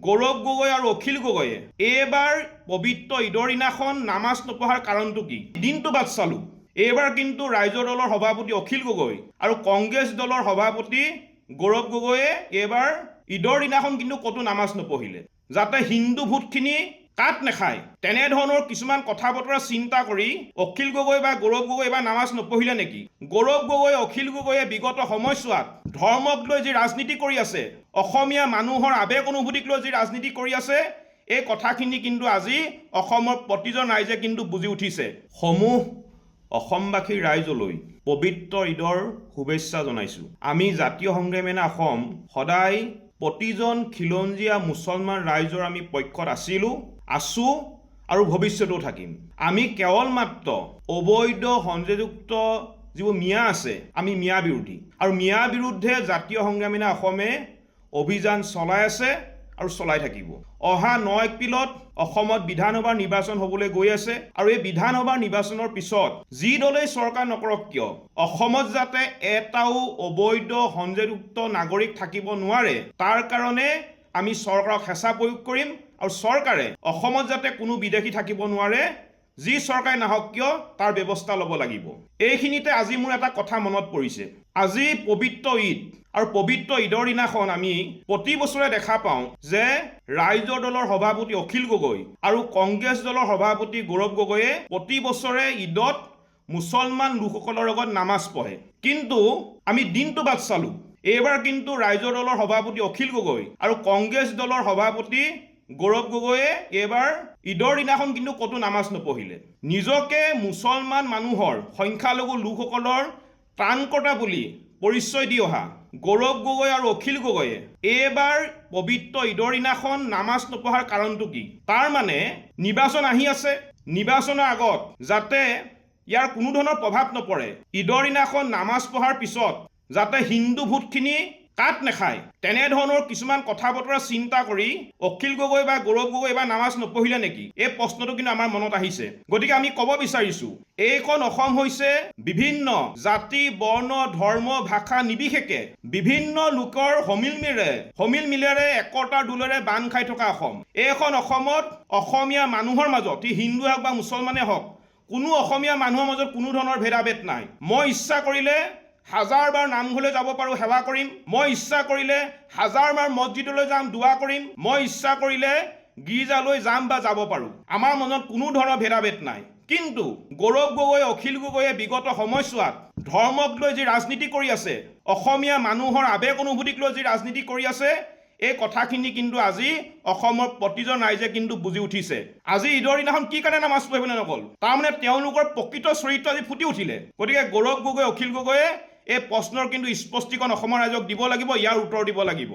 গৌৰৱ গগৈ আৰু অখিল গগৈয়ে এইবাৰ পবিত্ৰ ঈদৰ দিনাখন নামাজ নপঢ়াৰ কাৰণটো কি? দিনটো বাট চালো। এইবাৰ কিন্তু ৰাইজৰ দলৰ সভাপতি অখিল গগৈ আৰু কংগ্ৰেছ দলৰ সভাপতি গৌৰৱ গগৈয়ে এইবাৰ ঈদৰ দিনাখন কিন্তু ক'তো নামাজ নপঢ়িলে, যাতে হিন্দু ভোটখিনি কাট নাখায়। তেনেধৰণৰ কিছুমান কথা বতৰা চিন্তা কৰি অখিল গগৈ বা গৌৰৱ গগৈ এবাৰ নামাজ নপঢ়িলে নেকি? গৌৰৱ গগৈ অখিল গগৈয়ে বিগত সময়ছোৱাত ধৰ্মক লৈ যি ৰাজনীতি কৰি আছে, অসমীয়া মানুহৰ আৱেগ অনুভূতিক লৈ যি ৰাজনীতি কৰি আছে, এই কথাখিনি কিন্তু আজি অসমৰ প্ৰতিজন ৰাইজে কিন্তু বুজি উঠিছে। সমূহ অসমবাসীৰ ৰাইজলৈ পবিত্ৰ ঈদৰ শুভেচ্ছা জনাইছোঁ। আমি জাতীয় সংগ্ৰামী অসম সদায় প্ৰতিজন খিলঞ্জীয়া মুছলমান ৰাইজৰ আমি পক্ষত আছোঁ আৰু ভৱিষ্যতেও থাকিম। আমি কেৱল মাত্ৰ অবৈধ সংযোগযুক্ত যিবোৰ মিয়া আছে, আমি মিয়া বিৰোধী, আৰু মিয়া বিৰুদ্ধে জাতীয় সংগ্ৰামী অসমে অভিযান চলাই আছে আৰু চলাই থাকিব। অহা 9 এপ্ৰিলত অসমত বিধানসভাৰ নিৰ্বাচন হ'বলৈ গৈ আছে, আৰু এই বিধানসভাৰ নিৰ্বাচনৰ পিছত যি দলেই চৰকাৰ নকৰক কিয় অসমত যাতে এটাও অবৈধ সংযোগযুক্ত নাগৰিক থাকিব নোৱাৰে, তাৰ কাৰণে আমি চৰকাৰক হেঁচা প্ৰয়োগ কৰিম, আৰু চৰকাৰে অসমত যাতে কোনো বিদেশী থাকিব নোৱাৰে, যি চৰকাৰে নাহক কিয় তাৰ ব্যৱস্থা ল'ব লাগিব। এইখিনিতে আজি মোৰ এটা কথা মনত পৰিছে। আজি পবিত্ৰ ঈদ, আৰু পবিত্ৰ ঈদৰ দিনাখন আমি প্ৰতি বছৰে দেখা পাওঁ যে ৰাইজৰ দলৰ সভাপতি অখিল গগৈ আৰু কংগ্ৰেছ দলৰ সভাপতি গৌৰৱ গগৈয়ে প্ৰতি বছৰে ঈদত মুছলমান লোকসকলৰ লগত নামাজ পঢ়ে, কিন্তু আমি দিনটো বাট চালো। এইবাৰ কিন্তু ৰাইজৰ দলৰ সভাপতি অখিল গগৈ আৰু কংগ্ৰেছ দলৰ সভাপতি গৌৰৱ গগৈয়ে এইবাৰ ঈদৰ দিনাখন কিন্তু ক'তো নামাজ নপঢ়িলে। নিজকে মুছলমান মানুহৰ সংখ্যালঘু লোকসকলৰ ত্ৰাণকৰ্তা বুলি পৰিচয় দি অহা গৌৰৱ গগৈ আৰু অখিল গগৈয়ে এইবাৰ পবিত্ৰ ঈদৰ দিনাখন নামাজ নপঢ়াৰ কাৰণটো কি? তাৰ মানে নিৰ্বাচন আহি আছে, নিৰ্বাচনৰ আগত যাতে ইয়াৰ কোনো ধৰণৰ প্ৰভাৱ নপৰে, ঈদৰ দিনাখন নামাজ পঢ়াৰ পিছত যাতে হিন্দু ভোটখিনি কাট নাখায়, তেনেধৰণৰ কিছুমান কথা বতৰা চিন্তা কৰি অখিল গগৈ বা গৌৰৱ গগৈ এবাৰ নামাজ নপঢ়িলে নেকি? এই প্ৰশ্নটো কিন্তু আমাৰ মনত আহিছে। গতিকে আমি ক'ব বিচাৰিছোঁ, এইখন অসম হৈছে বিভিন্ন জাতি, বৰ্ণ, ধৰ্ম, ভাষা নিৰ্বিশেষে বিভিন্ন লোকৰ সমিলমিলেৰে একতাৰ দোলেৰে বান্ধ খাই থকা অসম। এইখন অসমত অসমীয়া মানুহৰ মাজত, ই হিন্দু হওক বা মুছলমানে হওক, কোনো অসমীয়া মানুহৰ মাজত কোনো ধৰণৰ ভেদাভেদ নাই। মই ইচ্ছা কৰিলে হাজাৰবাৰ নামঘৰলৈ যাব পাৰোঁ, সেৱা কৰিম। মই ইচ্ছা কৰিলে হাজাৰবাৰ মছজিদলৈ যাম, দোৱা কৰিম। মই ইচ্ছা কৰিলে গীৰ্জালৈ যাম বা যাব পাৰোঁ। আমাৰ মনত কোনো ধৰণৰ ভেদাভেদ নাই। কিন্তু গৌৰৱ গগৈ, অখিল গগৈয়ে বিগত সময়ছোৱাত ধৰ্মক লৈ যি ৰাজনীতি কৰি আছে, অসমীয়া মানুহৰ আৱেগ অনুভূতিক লৈ যি ৰাজনীতি কৰি আছে, এই কথাখিনি কিন্তু আজি অসমৰ প্ৰতিজন ৰাইজে কিন্তু বুজি উঠিছে। আজি ঈদৰ দিনাখন কি কাৰণে নামাজ পঢ়িবলৈ নগ'ল? তাৰমানে তেওঁলোকৰ প্ৰকৃত চৰিত্ৰ আজি ফুটি উঠিলে। গতিকে গৌৰৱ গগৈ, অখিল গগৈয়ে এই প্ৰশ্নৰ কিন্তু স্পষ্টীকৰণ অসমৰ ৰাইজক দিব লাগিব, ইয়াৰ উত্তৰ দিব লাগিব।